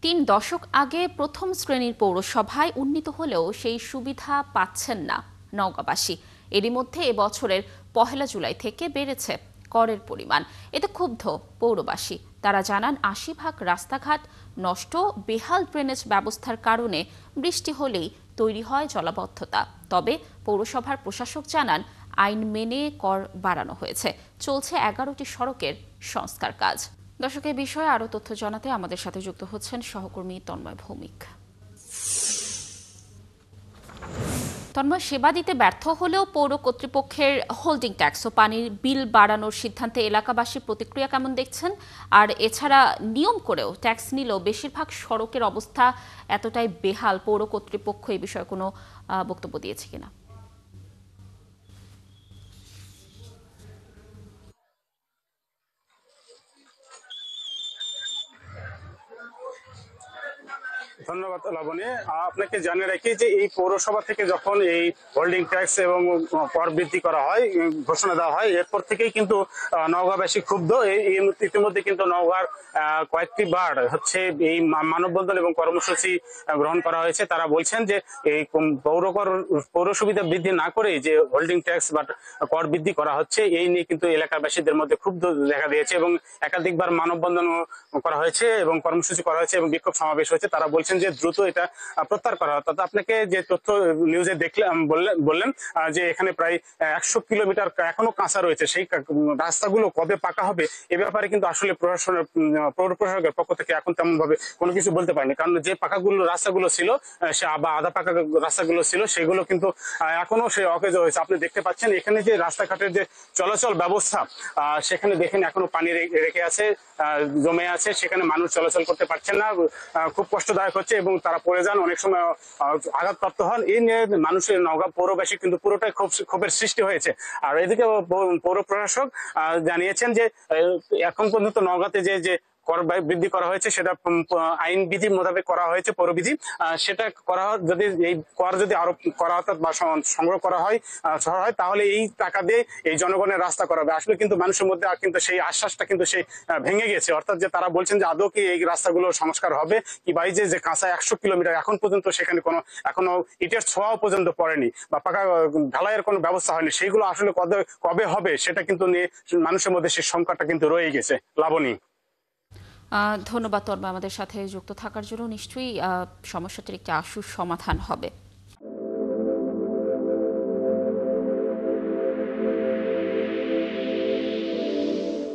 তিন দশক আগে প্রথম শ্রেণীর পৌরসভায় উন্নীত হলেও সেই সুবিধা পাচ্ছেন না নওগাঁবাসী। এরই মধ্যে এবছরের 1 জুলাই থেকে বেড়েছে করের পরিমাণ। এতে ক্ষুব্ধ পৌরবাসী। তারা জানান 80 ভাগ রাস্তাঘাট নষ্ট, বেহাল ড্রেনেজ ব্যবস্থার কারণে বৃষ্টি হলেই তৈরি হয় জলাবদ্ধতা। তবে পৌরসভার প্রশাসক জানান আইন মেনে কর বাড়ানো হয়েছে। চলছে 11টি সড়কের সংস্কার কাজ। দর্শক, এই বিষয়ে আরো তথ্য জানাতে আমাদের সাথে যুক্ত হচ্ছেন সহকর্মী তন্ময় ভৌমিক। তন্ময়, সেবা দিতে ব্যর্থ হলেও পৌর কর্তৃপক্ষের হোল্ডিং ট্যাক্স ও পানির বিল বাড়ানোর সিদ্ধান্তে এলাকাবাসীর প্রতিক্রিয়া কেমন দেখছেন? আর এছাড়া নিয়ম করেও ট্যাক্স নিলেও বেশিরভাগ সড়কের অবস্থা এতটাই বেহাল, পৌর কর্তৃপক্ষ এই বিষয়ে কোনো বক্তব্য দিয়েছে কিনা? ধন্যবাদ লাবণী। আপনাকে জানিয়ে রাখি যে এই পৌরসভা থেকে যখন এই হোল্ডিং ট্যাক্স এবং কর বৃদ্ধি করা হয়, ঘোষণা দেওয়া হয়, এরপর থেকেই কিন্তু নওগাঁবাসী ক্ষুব্ধ। ইতিমধ্যে কিন্তু নওগাঁর কয়েকটি বার হচ্ছে এই মানববন্ধন এবং কর্মসূচি গ্রহণ করা হয়েছে। তারা বলছেন যে এই পৌর সুবিধা বৃদ্ধি না করে যে হোল্ডিং ট্যাক্স বা কর বৃদ্ধি করা হচ্ছে, এই নিয়ে কিন্তু এলাকাবাসীদের মধ্যে ক্ষুব্ধ দেখা দিয়েছে এবং একাধিকবার মানববন্ধন করা হয়েছে এবং কর্মসূচি করা হয়েছে এবং বিক্ষোভ সমাবেশ হয়েছে। তারা বলছেন যে দ্রুত এটা প্রত্যাহার করা হয়। অর্থাৎ আপনাকে যে তথ্য নিউজে দেখলাম বললেন যে এখানে প্রায় 100 কিলোমিটার এখনো কাঁচা রয়েছে, সেই রাস্তাগুলো কবে পাকা হবে এ ব্যাপারে কিন্তু আসলে প্রশাসনের পৌর প্রশাসকের পক্ষ থেকে এখন তেমন ভাবে কোনো কিছু বলতে পারেনি। কারণ যে রাস্তাগুলো ছিল সে বা আধা পাকা রাস্তাগুলো ছিল সেগুলো কিন্তু এখনো সে অকেজ হয়েছে। আপনি দেখতে পাচ্ছেন এখানে যে রাস্তাঘাটের যে চলাচল ব্যবস্থা, সেখানে দেখেন এখনো পানি রেখে আছে, জমে আছে, সেখানে মানুষ চলাচল করতে পারছেন না। খুব কষ্টদায়ক হচ্ছে এবং তারা পড়ে যান, অনেক সময় আঘাতপ্রাপ্ত হন। এই নিয়ে মানুষের নওগাঁ পৌরবাসী কিন্তু পুরোটাই ক্ষোভের সৃষ্টি হয়েছে। আর এদিকে পৌর প্রশাসক জানিয়েছেন যে এখন পর্যন্ত নওগাঁতে যে কর বৃদ্ধি করা হয়েছে সেটা আইন বিধি মোতাবেক করা হয়েছে, পৌরবিধি। সেটা করা যদি এই কর যদি আরোপ করা অর্থাৎ বা সংগ্রহ করা হয় তাহলে এই টাকা দিয়ে এই জনগণের রাস্তা করা হবে। আসলে কিন্তু মানুষের মধ্যে কিন্তু সেই আশ্বাসটা কিন্তু সেই ভেঙে গেছে। অর্থাৎ যে তারা বলছেন যে আদৌ কি এই রাস্তাগুলো সংস্কার হবে কি, বা যে কাঁচা 100 কিলোমিটার এখন পর্যন্ত সেখানে কোনো এখনো ইটের ছোঁয়াও পর্যন্ত পড়েনি বা পাকা ঢালাইয়ের কোনো ব্যবস্থা হয়নি, সেইগুলো আসলে কবে হবে সেটা কিন্তু নিয়ে মানুষের মধ্যে সেই সংকটটা কিন্তু রয়ে গেছে। লাবণী। ধন্যবাদ তন্ময় আমাদের সাথে যুক্ত থাকার জন্য। নিশ্চয়ই সমস্যাটির একটি আশু সমাধান হবে।